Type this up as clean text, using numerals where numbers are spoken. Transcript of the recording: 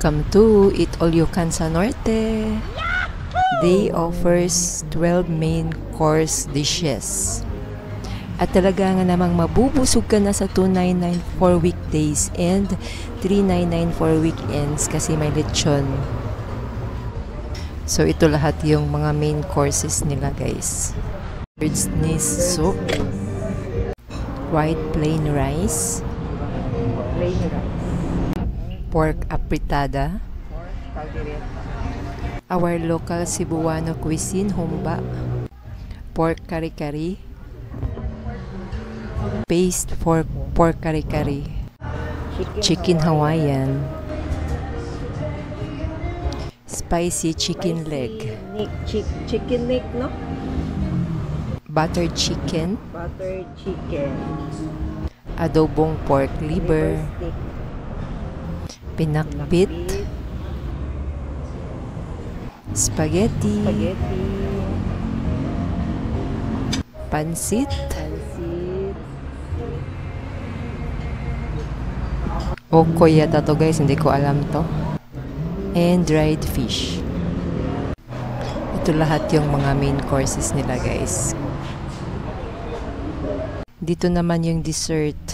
Welcome to Eat All You Can sa Norte. They offers 12 main course dishes. At talaga nga namang mabubusog ka na sa 299 for weekdays and 399 for weekends kasi may lechon. So ito lahat yung mga main courses nila, guys. Bird's nest soup, white plain rice, pork apritada, our local Cebuano cuisine, humba, pork kari-kari, paste for pork kari-kari, chicken Hawaiian, spicy chicken leg, Chicken neck, no? buttered chicken, Buttered chicken. adobong pork liver, Steak. pinakbit, spaghetti, Spaghetti. pansit, Pansit. o koyata to, guys, hindi ko alam to, and dried fish. Ito lahat yung mga main courses nila, guys. Dito naman yung dessert.